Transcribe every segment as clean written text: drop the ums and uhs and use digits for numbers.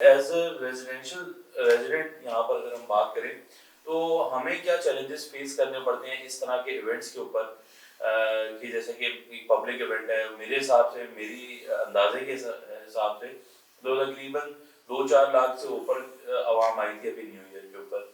As a residential resident यहाँ पर अगर हम बात करें तो हमें क्या चैलेंजेस फेस करने पड़ते हैं इस तरह के इवेंट्स के ऊपर कि जैसे कि एक पब्लिक इवेंट है मेरे हिसाब से मेरी अंदाजे के हिसाब से तो तकरीबन 2-4 लाख से ऊपर आवाम आई थी अभी न्यू ईयर के ऊपर।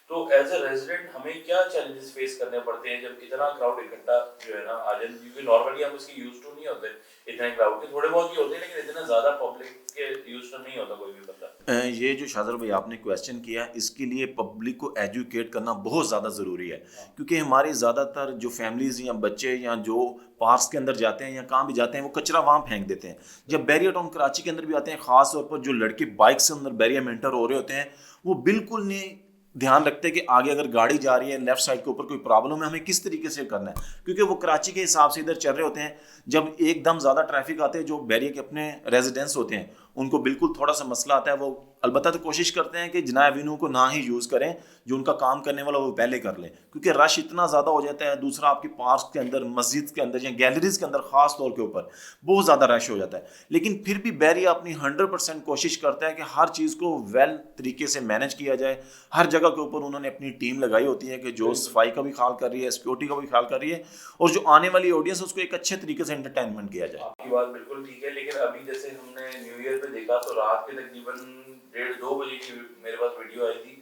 तो एज अ रेजिडेंट हमें क्या चैलेंजेस फेस करने पड़ते हैं जब इतना क्राउड इकट्ठा जो है ना आ जाए, क्योंकि नॉर्मली हम इसके यूज टू नहीं होते इतने क्राउड के, थोड़े बहुत ही होते हैं लेकिन इतना ज्यादा पब्लिक के यूज टू नहीं होता कोई भी बंदा। ये जो शादर भाई आपने क्वेश्चन किया, इसके लिए पब्लिक को एजुकेट करना बहुत ज़्यादा ज़रूरी है। हाँ। क्योंकि हमारी ज़्यादातर जो फैमिलीज़ या बच्चे या जो पार्क्स के अंदर जाते हैं या कहाँ भी जाते हैं वो कचरा वहाँ फेंक देते हैं। जब बैरिया टाउन कराची के अंदर भी आते हैं, ख़ास तौर पर जो लड़के बाइक से अंदर बैरिया में एंटर हो रहे होते हैं, वो बिल्कुल नहीं ध्यान रखते हैं कि आगे अगर गाड़ी जा रही है लेफ्ट साइड के ऊपर कोई प्रॉब्लम है, हमें किस तरीके से करना है। क्योंकि वो कराची के हिसाब से इधर चल रहे होते हैं। जब एकदम ज़्यादा ट्रैफिक आते हैं, जो बैरिया के अपने रेजिडेंट्स होते हैं उनको बिल्कुल थोड़ा सा मसला आता है, वो अलबत्ता तो कोशिश करते हैं कि जिना एवेन्यू को ना ही यूज़ करें, जो उनका काम करने वाला वो पहले कर लें, क्योंकि रश इतना ज़्यादा हो जाता है। दूसरा, आपके पार्क के अंदर, मस्जिद के अंदर या गैलरीज के अंदर ख़ास तौर के ऊपर बहुत ज़्यादा रश हो जाता है। लेकिन फिर भी बैरिया अपनी 100% कोशिश करता है कि हर चीज़ को वेल तरीके से मैनेज किया जाए। हर जगह के ऊपर उन्होंने अपनी टीम लगाई होती है कि जो बिल्कुल। सफाई का भी ख्याल कर रही है, सिक्योरिटी का भी ख्याल कर रही है, और जो आने वाली ऑडियंस है उसको एक अच्छे तरीके से एंटरटेनमेंट किया जाए। आपकी बात बिल्कुल ठीक है, लेकिन अभी जैसे हमने न्यू ईयर पे देखा तो रात के तकरीबन 1:30-2 बजे की मेरे पास वीडियो आई थी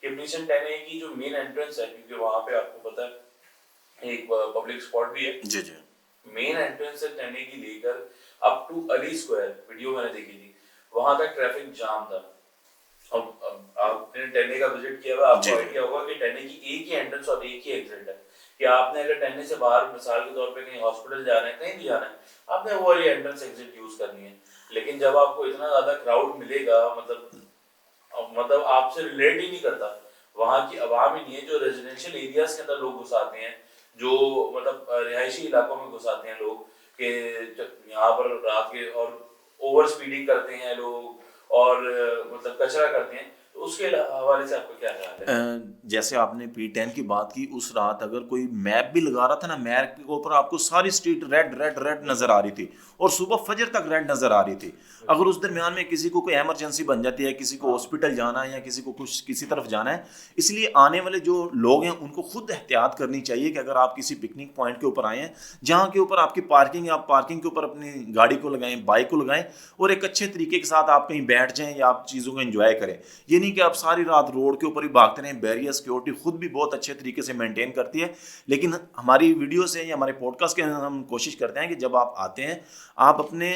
कि मिशन 10A की जो मेन एंट्रेंस है, क्योंकि वहाँ पे आपको पता है एक पब्लिक स्पॉट भी है, जी जी। मेन एंट्रेंस से 10A की लेकर up to Ali square video मैंने देखी थी, वहां तक ट्रैफिक जाम था। अब आपने 10A का विजिट किया हुआ, जी आपको जी। आइडिया होगा कि 10A की एक ही एंट्रेंस और एक ही एग्जिट है। कि आपने अगर 10A से बाहर मिसाल के तौर पे कहीं हॉस्पिटल जाना है, कहीं भी जाना है, आपने वो वाली एंट्रेंस एग्जिट यूज करनी है। लेकिन जब आपको इतना ज्यादा क्राउड मिलेगा, मतलब आपसे रिलेट ही नहीं करता, वहाँ की आवाम ही नहीं है, जो रेजिडेंशियल एरियाज के अंदर लोग घुस आते हैं, जो मतलब रिहायशी इलाकों में घुस आते हैं लोग, कि यहाँ पर रात के और ओवर स्पीडिंग करते हैं लोग और मतलब कचरा करते हैं, तो उसके हवाले से आपका क्या ख्याल है? जैसे आपने P10 की बात की, उस रात अगर कोई मैप भी लगा रहा था ना, मैप के ऊपर आपको सारी स्ट्रीट रेड रेड रेड नजर आ रही थी, और सुबह फजर तक रेड नजर आ रही थी। अगर उस दरमियान में किसी को कोई इमरजेंसी बन जाती है, किसी को हाँ। हॉस्पिटल जाना है या किसी को कुछ किसी तरफ जाना है, इसलिए आने वाले जो लोग हैं उनको खुद एहतियात करनी चाहिए कि अगर आप किसी पिकनिक पॉइंट के ऊपर आए हैं जहाँ के ऊपर आपकी पार्किंग है, आप पार्किंग के ऊपर अपनी गाड़ी को लगाएं, बाइक को लगाएं, और एक अच्छे तरीके के साथ आप कहीं बैठ जाएं या आप चीज़ों को एंजॉय करें। ये नहीं कि आप सारी रात रोड के ऊपर ही भागते रहें। बैरियर सिक्योरिटी खुद भी बहुत अच्छे तरीके से मेंटेन करती है, लेकिन हमारी वीडियो से या हमारे पॉडकास्ट के हम कोशिश करते हैं कि जब आप आते हैं, आप अपने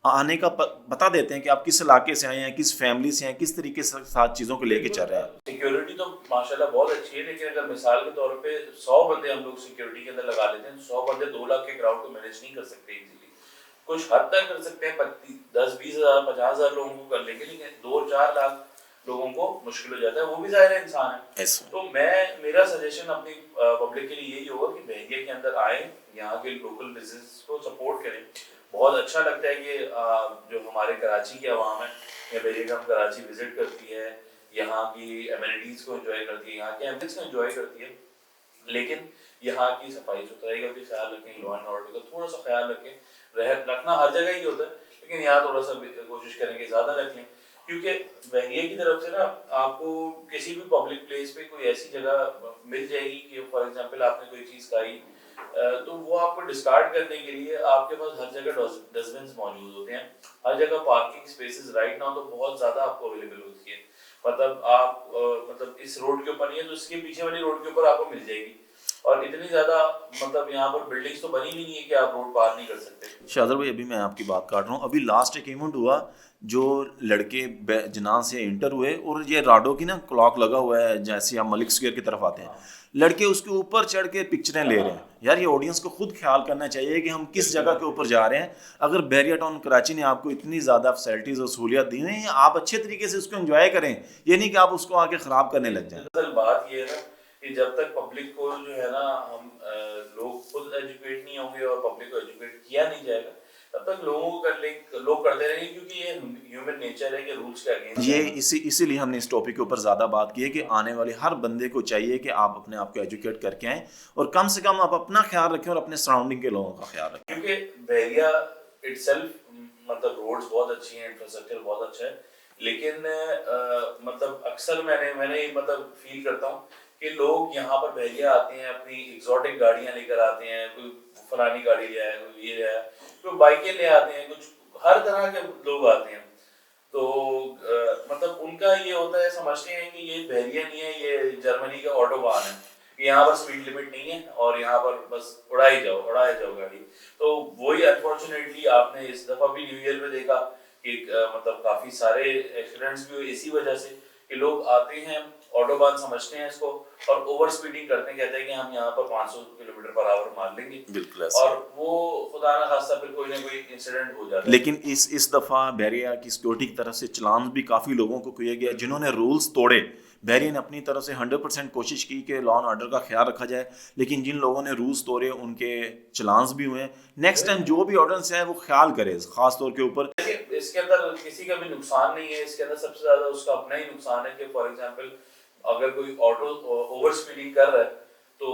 आने का बता देते हैं कि आप किस इलाके से आए हैं, किस फैमिली से हैं, किस तरीके से साथ चीज़ों को लेके बिल्कुल। चल रहे हैं। सिक्योरिटी तो माशाल्लाह बहुत अच्छी है, लेकिन अगर मिसाल के तौर पे 100 बंदे हम लोग सिक्योरिटी के अंदर लगा लेते हैं, 100 बंदे 2 लाख के क्राउड को मैनेज नहीं कर सकते इजीली। कुछ हद तक कर सकते हैं, 10-20 हज़ार 50,000 लोगों को कर लेंगे, लेकिन 2-4 लाख लोगों को मुश्किल हो जाता है, वो भी ज़ाहिर है इंसान है। ऐसा। तो मेरा सजेशन अपनी पब्लिक के लिए यही होगा कि बहरिया के अंदर आए, यहाँ के लोकल बिजनेस को सपोर्ट करें। बहुत अच्छा लगता है कि जो हमारे कराची की आवाम है या बहरिया हम कराची विजिट करती है, यहाँ की एमिनिटीज को एंजॉय करती है, यहाँ के एम्बियंस को एंजॉय करती है, लेकिन यहाँ की सफाई सुथराई का भी ख्याल रखें, लॉ एंड ऑर्डर का थोड़ा सा ख्याल रखें। रखना हर जगह ही होता है, लेकिन यहाँ थोड़ा सा कोशिश करेंगे ज़्यादा रखें, क्योंकि बहरिया की तरफ से ना आपको किसी भी पब्लिक प्लेस पे कोई ऐसी जगह मिल जाएगी कि फॉर एग्जांपल आपने कोई चीज़ खाई, तो वो आपको डिस्कार्ड करने के लिए आपके पास हर जगह डस्टबिन मौजूद होते हैं, हर जगह पार्किंग स्पेसेस राइट नाउ तो बहुत ज़्यादा आपको अवेलेबल होती है। मतलब आप मतलब इस रोड के ऊपर नहीं है तो इसके पीछे वाली रोड के ऊपर आपको मिल जाएगी, और इतनी ज्यादा मतलब यहाँ पर बिल्डिंग्स तो बनी भी नहीं है कि आप रोड पार नहीं कर सकते। शादर भाई, अभी मैं आपकी बात काट रहा हूँ। अभी लास्ट एक इवेंट हुआ, जो लड़के जना से इंटर हुए, और ये राडो की ना क्लॉक लगा हुआ है, जैसे आप मलिक स्क्वायर की तरफ आते हैं, हाँ। लड़के उसके ऊपर चढ़ के पिक्चरें ले रहे हैं। यार, ये ऑडियंस को खुद ख्याल करना चाहिए कि हम किस जगह के ऊपर जा रहे हैं। अगर बैरिया टाउन कराची ने आपको इतनी ज़्यादा फैसिलिटीज़ और सहूलियत दी हैं, आप अच्छे तरीके से उसको एंजॉय करें, ये नहीं कि आप उसको आके ख़राब करने लग जाएं। दरअसल बात ये है ना कि जब तक पब्लिक को जो है ना हम लोग खुद एजुकेट नहीं होंगे और पब्लिक को एजुकेट किया नहीं जाएगा, तब तक लोगों को लोग करते रहेंगे, क्योंकि ये ह्यूमन नेचर है कि रूल्स के अगेंस्ट ये जाना। इसीलिए हमने इस टॉपिक के ऊपर ज़्यादा बात की है कि आने वाले हर बंदे को चाहिए कि आप अपने आप को एजुकेट करके आएँ, और कम से कम आप अपना ख्याल रखें और अपने सराउंडिंग के लोगों का ख्याल रखें। क्योंकि बहरिया इटसेल्फ मतलब रोड्स बहुत अच्छी हैं, इंफ्रास्ट्रक्चर बहुत अच्छा है, लेकिन मतलब अक्सर मैंने मतलब फील करता हूँ कि लोग यहाँ पर बहरिया आते हैं, अपनी एग्जॉटिक गाड़ियाँ लेकर आते हैं, कोई फलानी गाड़ी ले आया, कोई ये ले आया, कोई बाइकें ले आते हैं, कुछ हर तरह के लोग आते हैं। तो मतलब उनका ये होता है, समझते हैं कि ये बहरिया नहीं है, ये जर्मनी का ऑटोबान है, कि यहाँ पर स्पीड लिमिट नहीं है और यहाँ पर बस उड़ाई जाओ गाड़ी। तो वही अनफॉर्चुनेटली आपने इस दफा भी न्यू ईयर में देखा कि मतलब काफी सारे एक्सीडेंट्स भी हुए इसी वजह से कि लोग आते हैं, ऑटोबान समझते हैं इसको और ओवर स्पीडिंग करते हैं, कहते हैं कि हम यहाँ पर 500 किलोमीटर पर आवर मार लेंगे, बिल्कुल ऐसे। और वो खुदा ना खास्ता फिर कोई ना कोई इंसिडेंट हो जाता है। लेकिन इस दफ़ा बहरिया की सिक्योरिटी की तरफ से चलान भी काफ़ी लोगों को किया गया, जिन्होंने रूल्स तोड़े। बहरिया ने अपनी तरफ से 100% कोशिश की कि लॉ एंड ऑर्डर का ख्याल रखा जाए, लेकिन जिन लोगों ने रूल्स तोड़े उनके चलान्स भी हुए। नेक्स्ट टाइम जो भी ऑर्डर्स है वो ख्याल करे, खास तौर के ऊपर। इसके अंदर किसी का भी नुकसान नहीं है, इसके अंदर सबसे ज्यादा उसका अपना ही नुकसान है कि फॉर एग्जांपल अगर कोई ऑटो ओवर स्पीडिंग कर रहा है तो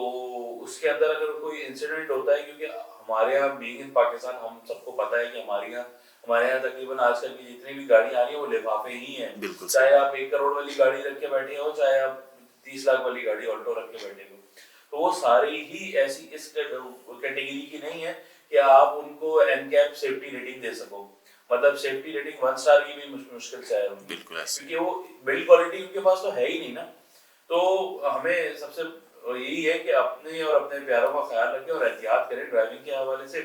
उसके अंदर अगर कोई इंसिडेंट होता है, क्योंकि हमारे यहाँ बीइंग इन पाकिस्तान हम सबको पता है कि हमारे यहाँ तकरीबन आजकल की जितनी भी गाड़ी आ रही है वो लिफाफे ही हैं। बिल्कुल चाहे आप 1 करोड़ वाली गाड़ी रख के बैठे हो, चाहे आप 30 लाख वाली गाड़ी ऑल्टो रख के बैठे हो, तो वो सारी ही ऐसी इस कैटेगरी की नहीं है कि आप उनको एनकैप सेफ्टी रेटिंग दे सको। मतलब सेफ्टी रेटिंग 1 स्टार की भी मुश्किल से है उनकी, बिल्कुल ऐसे। क्योंकि वो बिल्ड क्वालिटी उनके पास तो है ही नहीं ना। तो हमें सबसे यही है कि अपने और अपने प्यारों का ख्याल रखें और एहतियात करें ड्राइविंग के हवाले से।